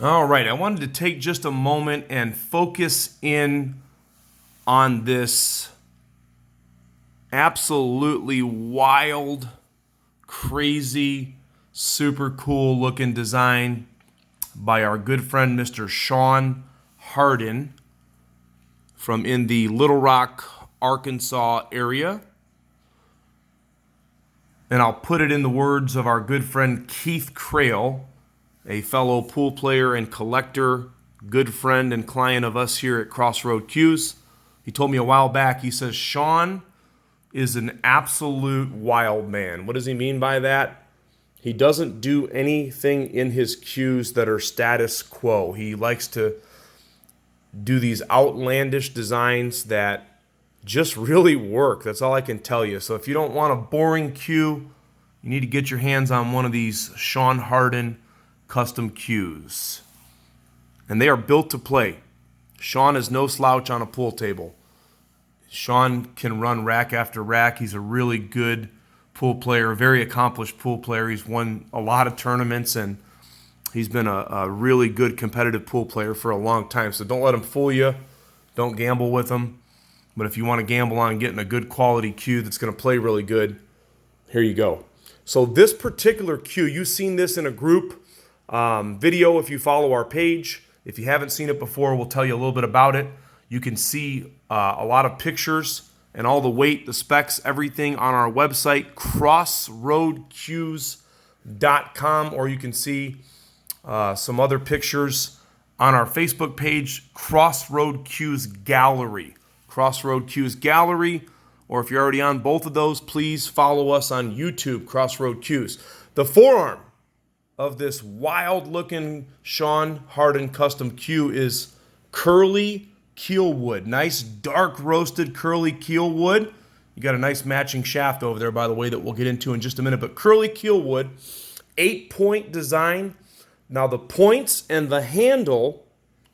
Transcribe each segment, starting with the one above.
All right, I wanted to take just a moment and focus in on this absolutely wild, crazy, super cool looking design by our good friend Mr. Shon Hardin from in the Little Rock, Arkansas area. And I'll put it in the words of our good friend Keith Crail, a fellow pool player and collector, good friend and client of us here at Crossroad Cues. He told me a while back, he says, Shon is an absolute wild man. What does he mean by that? He doesn't do anything in his cues that are status quo. He likes to do these outlandish designs that just really work. That's all I can tell you. So if you don't want a boring cue, you need to get your hands on one of these Shon Hardin custom cues. And they are built to play. Shon is no slouch on a pool table. Shon can run rack after rack. He's a really good pool player, a very accomplished pool player. He's won a lot of tournaments, and he's been a really good competitive pool player for a long time. So don't let him fool you. Don't gamble with him. But if you want to gamble on getting a good quality cue that's going to play really good, here you go. So this particular cue, you've seen this in a group video if you follow our page. If you haven't seen it before, we'll tell you a little bit about it. You can see a lot of pictures and all the weight, the specs, everything on our website, crossroadcues.com, or you can see some other pictures on our Facebook page, Crossroad Cues Gallery. Crossroad Cues Gallery, or if you're already on both of those, please follow us on YouTube, Crossroad Cues. The forearm of this wild-looking Shon Hardin custom cue is Curly Kielwood. Nice dark roasted Curly Kielwood. You got a nice matching shaft over there, by the way, that we'll get into in just a minute. But Curly Kielwood, 8-point design. Now the points and the handle,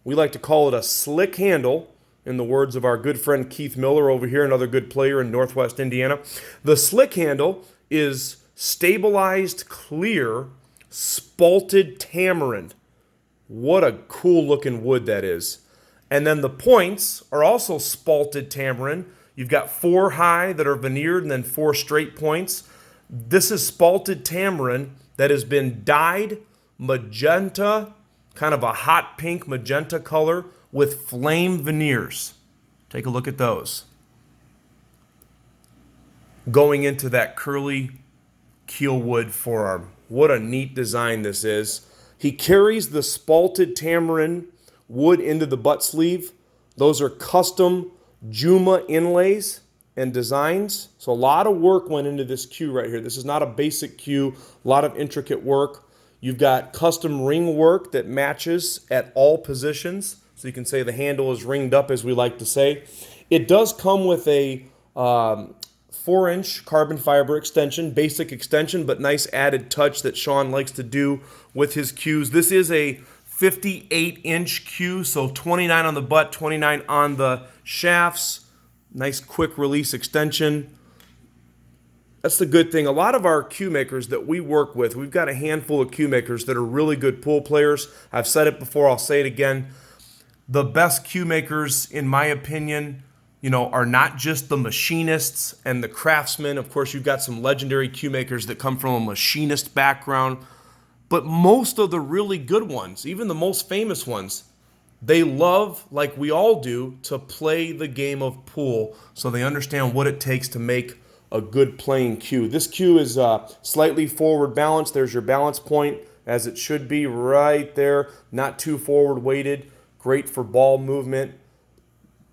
we like to call it a slick handle, in the words of our good friend Keith Miller over here, another good player in Northwest Indiana. The slick handle is stabilized clear Spalted Tamarind. What a cool looking wood that is. And then the points are also Spalted Tamarind. You've got 4 high that are veneered and then 4 straight points. This is Spalted Tamarind that has been dyed magenta, kind of a hot pink magenta color with flame veneers. Take a look at those. Going into that Curly Kielwood forearm. What a neat design this is. He carries the Spalted Tamarind wood into the butt sleeve. Those are custom Juma inlays and designs. So a lot of work went into this cue right here. This is not a basic cue, a lot of intricate work. You've got custom ring work that matches at all positions. So you can say the handle is ringed up, as we like to say. It does come with a 4-inch carbon fiber extension, basic extension, but nice added touch that Shon likes to do with his cues. This is a 58-inch cue, so 29 on the butt, 29 on the shafts. Nice quick release extension. That's the good thing. A lot of our cue makers that we work with, we've got a handful of cue makers that are really good pool players. I've said it before, I'll say it again. The best cue makers, in my opinion, are not just the machinists and the craftsmen. Of course, you've got some legendary cue makers that come from a machinist background. But most of the really good ones, even the most famous ones, they love, like we all do, to play the game of pool, so they understand what it takes to make a good playing cue. This cue is slightly forward balanced. There's your balance point, as it should be right there. Not too forward weighted. Great for ball movement.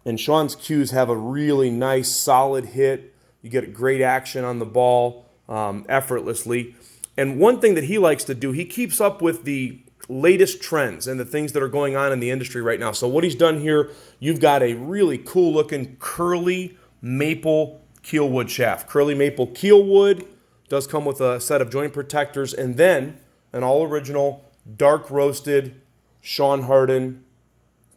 And Shon's cues have a really nice, solid hit. You get great action on the ball effortlessly. And one thing that he likes to do, he keeps up with the latest trends and the things that are going on in the industry right now. So what he's done here, you've got a really cool looking curly maple Kielwood shaft. Curly maple Kielwood does come with a set of joint protectors, and then an all original dark roasted Shon Hardin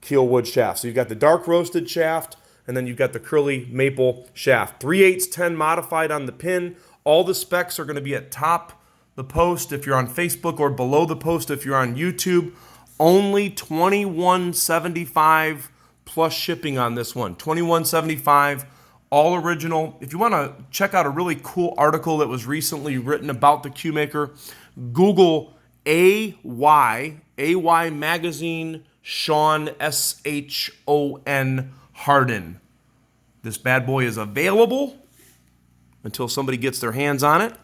Kielwood shaft. So you've got the dark roasted shaft, and then you've got the curly maple shaft. 3/8 10 modified on the pin. All the specs are going to be at top the post if you're on Facebook, or below the post if you're on YouTube. Only $21.75 plus shipping on this one. $21.75, all original. If you want to check out a really cool article that was recently written about the cuemaker, Google AY Magazine, Shon, Shon Hardin. This bad boy is available until somebody gets their hands on it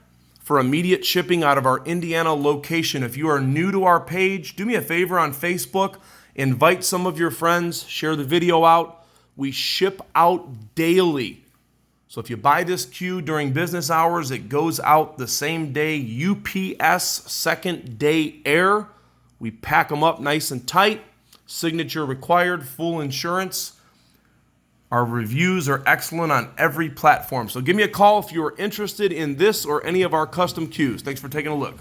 for immediate shipping out of our Indiana location. If you are new to our page, do me a favor on Facebook, invite some of your friends, share the video out. We ship out daily. So if you buy this cue during business hours, it goes out the same day. UPS, second day air. We pack them up nice and tight. Signature required, full insurance. Our reviews are excellent on every platform. So give me a call if you are interested in this or any of our custom cues. Thanks for taking a look.